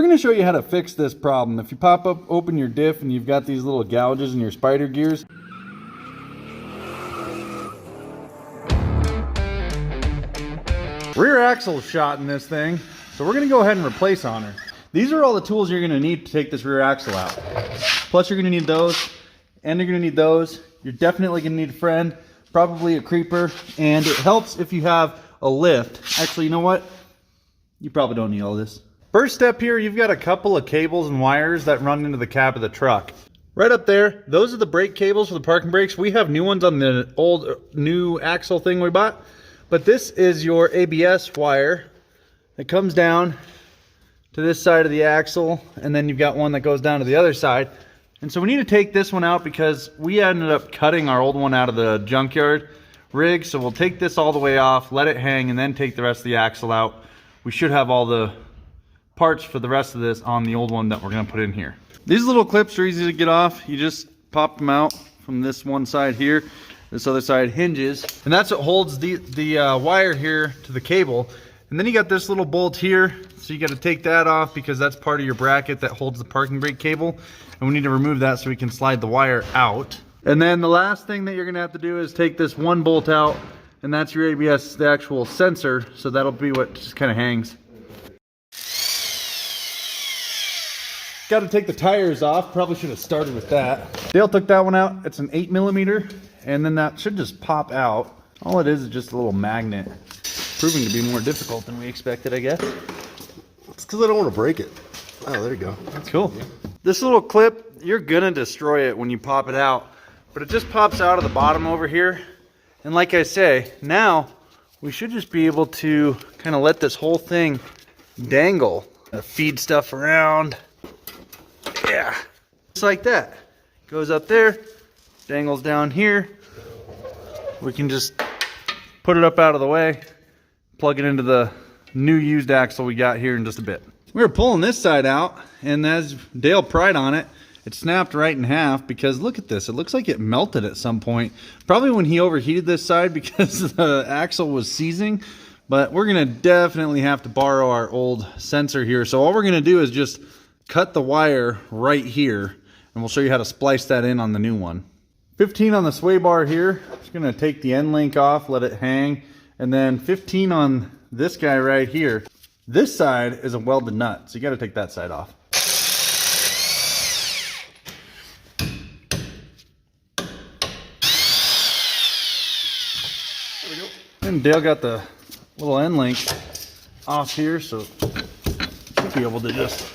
going to show you how to fix this problem. If you open your diff and you've got these little gouges in your spider gears, rear axle shot in this thing, so we're going to go ahead and replace on her. These are all the tools you're going to need to take this rear axle out. Plus you're going to need those, and you're going to need those. You're definitely going to need a friend, probably a creeper, and it helps if you have a lift. Actually, you know what? You probably don't need all this. First step here, you've got a couple of cables and wires that run into the cab of the truck. Right up there, those are the brake cables for the parking brakes. We have new ones on the new axle thing we bought. But this is your ABS wire that comes down to this side of the axle, and then you've got one that goes down to the other side. And so we need to take this one out because we ended up cutting our old one out of the junkyard rig. So we'll take this all the way off, let it hang, and then take the rest of the axle out. We should have all the parts for the rest of this on the old one that we're going to put in here. These little clips are easy to get off. You just pop them out from this one side here. This other side hinges, and that's what holds the wire here to the cable. And then you got this little bolt here, so you got to take that off because that's part of your bracket that holds the parking brake cable, and we need to remove that so we can slide the wire out. And then the last thing that you're going to have to do is take this one bolt out, and that's your ABS, the actual sensor, so that'll be what just kind of hangs. Got to take the tires off. Probably should have started with that. Dale took that one out. It's an 8mm, and then that should just pop out. All it is just a little magnet. Proving to be more difficult than we expected, I guess. It's because I don't want to break it. Oh, there you go. That's cool. This little clip, you're gonna destroy it when you pop it out, but it just pops out of the bottom over here. And like I say, now we should just be able to kind of let this whole thing dangle. Feed stuff around. Yeah, just like that. Goes up there, dangles down here. We can just put it up out of the way, plug it into the new used axle we got here in just a bit. We were pulling this side out, and as Dale pried on it, it snapped right in half because look at this. It looks like it melted at some point. Probably when he overheated this side because the axle was seizing. But we're going to definitely have to borrow our old sensor here. So all we're going to do is just cut the wire right here, and we'll show you how to splice that in on the new one. 15 on the sway bar here. Just going to take the end link off, let it hang, and then 15 on this guy right here. This side is a welded nut, so you got to take that side off. There we go. And Dale got the little end link off here, so you'll be able to just,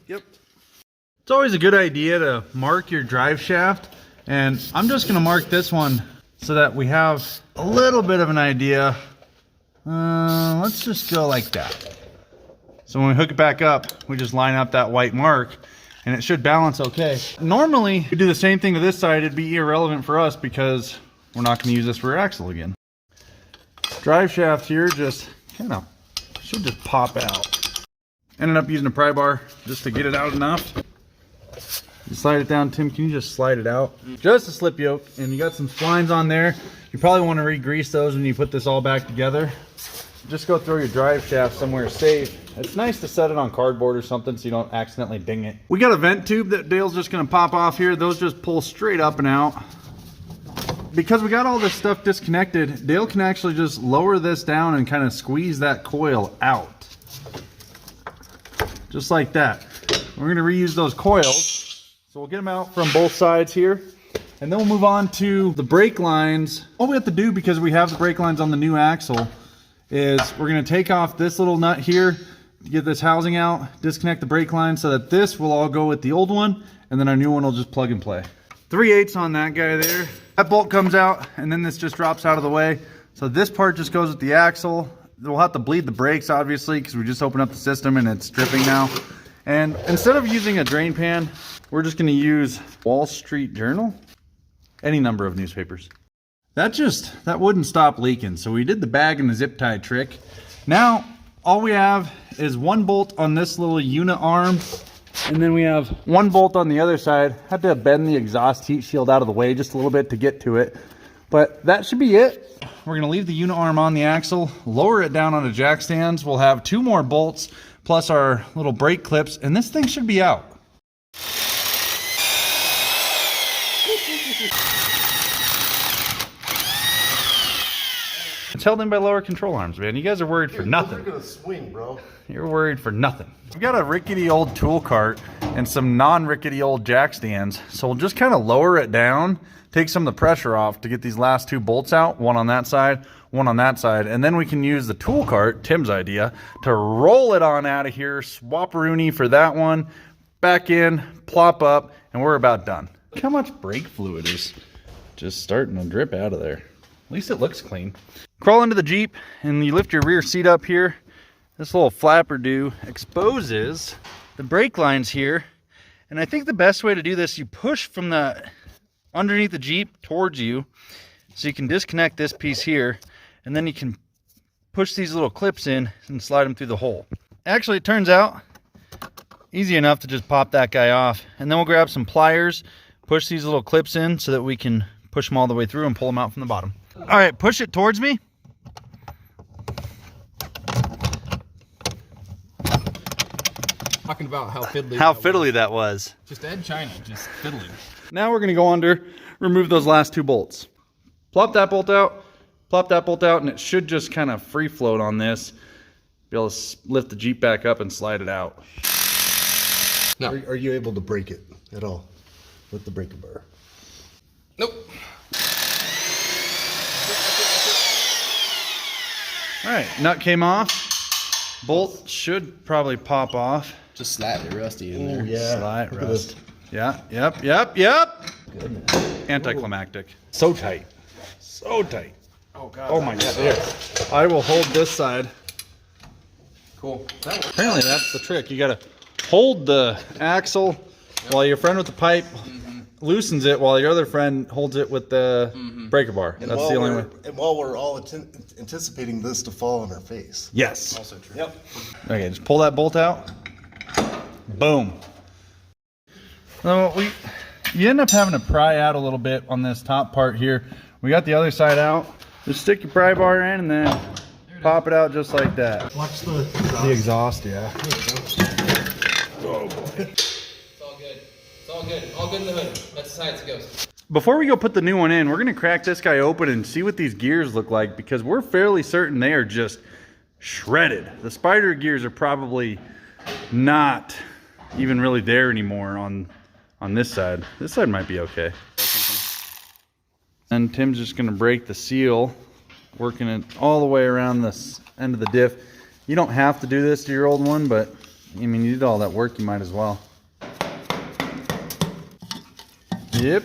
yep. It's always a good idea to mark your drive shaft, and I'm just going to mark this one so that we have a little bit of an idea. Let's just go like that. So when we hook it back up, we just line up that white mark, and it should balance okay. Normally, if we do the same thing to this side, it'd be irrelevant for us because we're not going to use this rear axle again. Drive shaft here just kind of should just pop out. Ended up using a pry bar just to get it out enough. You slide it down. Tim, can you just slide it out? Just a slip yoke, and you got some splines on there. You probably want to re-grease those when you put this all back together. Just go throw your drive shaft somewhere safe. It's nice to set it on cardboard or something so you don't accidentally ding it. We got a vent tube that Dale's just going to pop off here. Those just pull straight up and out. Because we got all this stuff disconnected, Dale can actually just lower this down and kind of squeeze that coil out. Just like that. We're going to reuse those coils. So we'll get them out from both sides here. And then we'll move on to the brake lines. All we have to do, because we have the brake lines on the new axle, is we're going to take off this little nut here, get this housing out, disconnect the brake line so that this will all go with the old one, and then our new one will just plug and play. 3/8 on that guy there. That bolt comes out, and then this just drops out of the way. So this part just goes with the axle. We'll have to bleed the brakes, obviously, because we just opened up the system and it's dripping now. And instead of using a drain pan, we're just going to use Wall Street Journal, any number of newspapers. That wouldn't stop leaking, so we did the bag and the zip tie trick. Now, all we have is one bolt on this little unit arm, and then we have one bolt on the other side. Had to bend the exhaust heat shield out of the way just a little bit to get to it, but that should be it. We're gonna leave the unit arm on the axle, lower it down onto jack stands. We'll have two more bolts plus our little brake clips, and this thing should be out. It's held in by lower control arms, man. You guys are worried for nothing. You're gonna swing, bro. You're worried for nothing. We've got a rickety old tool cart and some non-rickety old jack stands. So we'll just kind of lower it down, take some of the pressure off to get these last two bolts out, one on that side, one on that side, and then we can use the tool cart, Tim's idea, to roll it on out of here, swap-a-rooney for that one, back in, plop up, and we're about done. Look how much brake fluid is just starting to drip out of there. At least it looks clean. Crawl into the Jeep and you lift your rear seat up here. This little flapper exposes the brake lines here. And I think the best way to do this, you push from the underneath the Jeep towards you. So you can disconnect this piece here, and then you can push these little clips in and slide them through the hole. Actually, it turns out easy enough to just pop that guy off. And then we'll grab some pliers, push these little clips in so that we can push them all the way through and pull them out from the bottom. All right, push it towards me. Talking about how fiddly. How fiddly that was. Just Ed China, just fiddly. Now we're gonna go under, remove those last two bolts. Plop that bolt out, and it should just kind of free float on this. Be able to lift the Jeep back up and slide it out. No. Are you able to break it at all with the breaker bar? Nope. All right, nut came off. Bolt should probably pop off. Just slightly rusty in there. Yeah. Slight Look at rust. this. Yeah, yep. Goodness. Anticlimactic. So tight. So tight. Oh god. Oh my god. There. I will hold this side. Cool. That works. Apparently that's the trick. You gotta hold the axle while your friend with the pipe loosens it, while your other friend holds it with the breaker bar. And That's the only way. And while we're all anticipating this to fall on our face. Yes. Also true. Yep. Okay, just pull that bolt out. Boom. So you end up having to pry out a little bit on this top part here. We got the other side out. Just stick your pry bar in and then pop it out just like that. Watch the exhaust, yeah. Oh boy. It's all good. It's all good. All good in the hood. That's the science it goes. Before we go put the new one in, we're gonna crack this guy open and see what these gears look like, because we're fairly certain they are just shredded. The Spider gears are probably not even really there anymore on this side. This side might be okay. And Tim's just gonna break the seal, working it all the way around this end of the diff. You don't have to do this to your old one, but I mean, you did all that work, you might as well. Yep.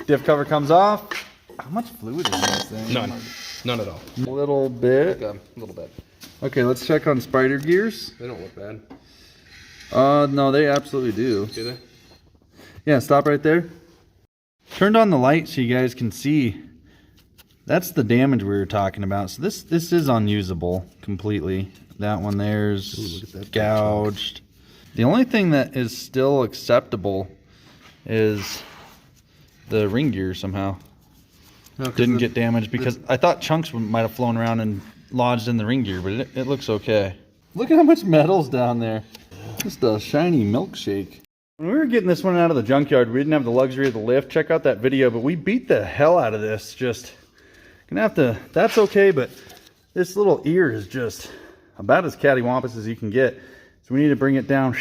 Diff cover comes off. How much fluid is in this thing? None. None at all. A little bit. A little bit. Okay, let's check on Spider gears. They don't look bad. No, they absolutely do. Do they? Yeah, stop right there. Turned on the light so you guys can see. That's the damage we were talking about. So this is unusable completely. That one there's Ooh, look at that gouged. The only thing that is still acceptable is the ring gear somehow. Didn't get damaged because I thought chunks might have flown around and lodged in the ring gear, but it looks okay. Look at how much metal's down there. Just a shiny milkshake. When we were getting this one out of the junkyard, we didn't have the luxury of the lift. Check out that video, but we beat the hell out of this. Just gonna have to, that's okay, but this little ear is just about as cattywampus as you can get. So we need to bring it down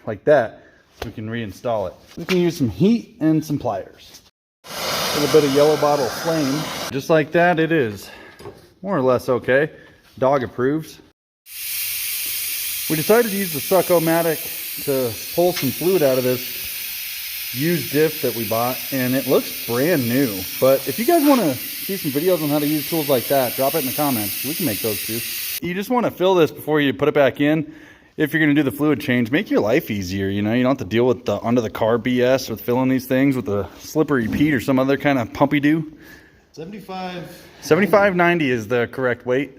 like that so we can reinstall it. We can use some heat and some pliers. A little bit of yellow bottle flame. Just like that, it is more or less okay. Dog approves. We decided to use the Suck-O-Matic to pull some fluid out of this used diff that we bought, and it looks brand new. But if you guys want to see some videos on how to use tools like that, drop it in the comments. We can make those too. You just want to fill this before you put it back in. If you're going to do the fluid change, make your life easier. You know, you don't have to deal with the under the car BS with filling these things with a slippery Pete or some other kind of pumpy do. 75.90 is the correct weight.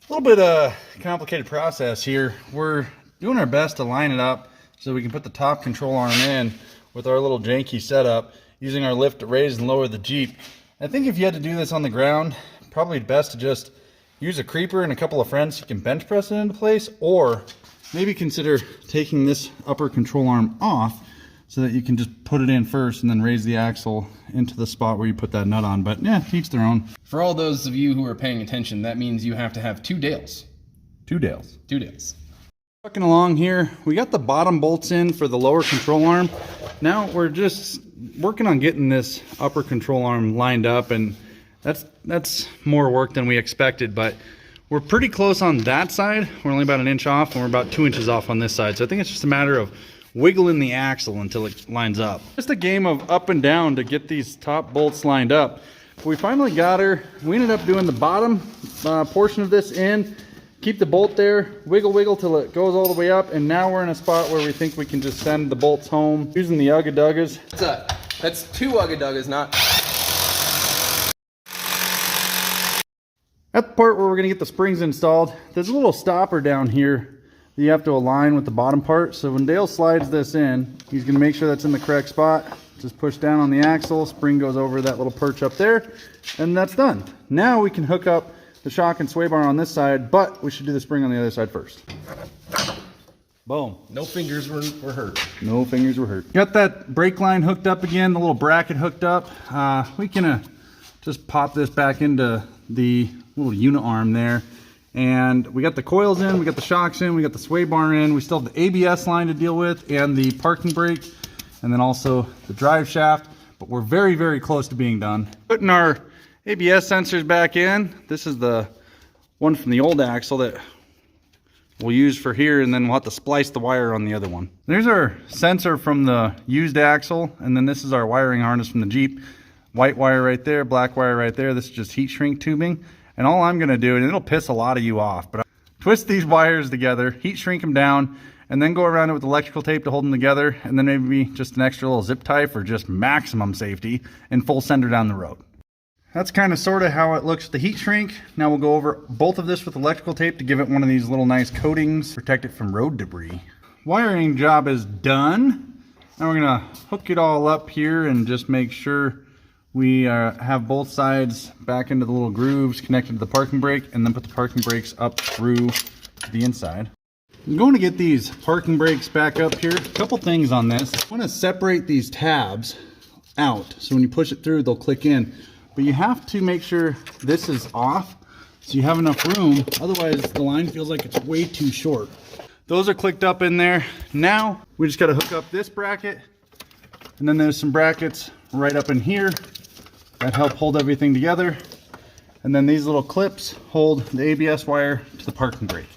A little bit complicated process here. We're doing our best to line it up so we can put the top control arm in with our little janky setup, using our lift to raise and lower the Jeep. I think if you had to do this on the ground, probably best to just, use a creeper and a couple of friends so you can bench press it into place, or maybe consider taking this upper control arm off so that you can just put it in first and then raise the axle into the spot where you put that nut on. But yeah, each their own. For all those of you who are paying attention, that means you have to have 2 dales. 2 dales. 2 dales. Trucking along here, we got the bottom bolts in for the lower control arm. Now we're just working on getting this upper control arm lined up, and that's more work than we expected, but we're pretty close on that side. We're only about 1 inch off, and we're about 2 inches off on this side. So I think it's just a matter of wiggling the axle until it lines up. Just a game of up and down to get these top bolts lined up. But we finally got her. We ended up doing the bottom portion of this in. Keep the bolt there, wiggle till it goes all the way up, and now we're in a spot where we think we can just send the bolts home using the Ugga-Duggas. That's 2 Ugga-Duggas, not... At the part where we're gonna get the springs installed, there's a little stopper down here that you have to align with the bottom part. So when Dale slides this in, he's gonna make sure that's in the correct spot. Just push down on the axle, spring goes over that little perch up there, and that's done. Now we can hook up the shock and sway bar on this side, but we should do the spring on the other side first. Boom. No fingers were hurt. No fingers were hurt. Got that brake line hooked up again, the little bracket hooked up. We can just pop this back into the little unit arm there. And we got the coils in, we got the shocks in, we got the sway bar in. We still have the ABS line to deal with and the parking brake, and then also the drive shaft. But we're very, very close to being done. Putting our ABS sensors back in. This is the one from the old axle that we'll use for here, and then we'll have to splice the wire on the other one. There's our sensor from the used axle, and then this is our wiring harness from the Jeep. White wire right there, black wire right there. This is just heat shrink tubing. And all I'm gonna do, and it'll piss a lot of you off, but twist these wires together, heat shrink them down, and then go around it with electrical tape to hold them together, and then maybe just an extra little zip tie for just maximum safety, and full sender down the road. That's kind of sort of how it looks with the heat shrink. Now we'll go over both of this with electrical tape to give it one of these little nice coatings, protect it from road debris. Wiring job is done. Now we're gonna hook it all up here and just make sure we have both sides back into the little grooves connected to the parking brake, and then put the parking brakes up through the inside. I'm going to get these parking brakes back up here. A couple things on this. I want to separate these tabs out so when you push it through they'll click in. But you have to make sure this is off so you have enough room, otherwise the line feels like it's way too short. Those are clicked up in there. Now we just got to hook up this bracket, and then there's some brackets right up in here that help hold everything together. And then these little clips hold the ABS wire to the parking brake.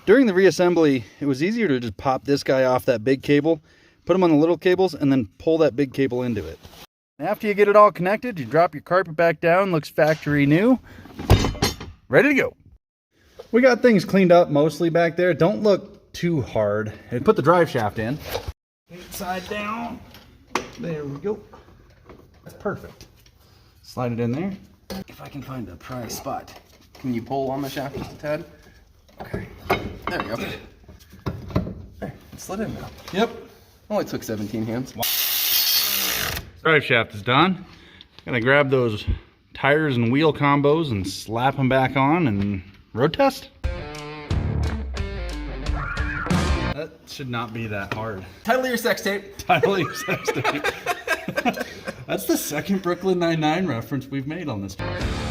During the reassembly, it was easier to just pop this guy off that big cable, put them on the little cables, and then pull that big cable into it. After you get it all connected, you drop your carpet back down, looks factory new, ready to go. We got things cleaned up mostly back there. Don't look too hard. And put the drive shaft in. Side down. There we go. That's perfect. Slide it in there. If I can find a pry spot. Can you pull on the shaft just a tad? Okay. There we go. There, it slid in now. Yep. Only took 17 hands. Drive shaft is done. Gonna grab those tires and wheel combos and slap them back on and road test. That should not be that hard. Title of your sex tape. Title of your sex tape. That's the second Brooklyn Nine-Nine reference we've made on this channel.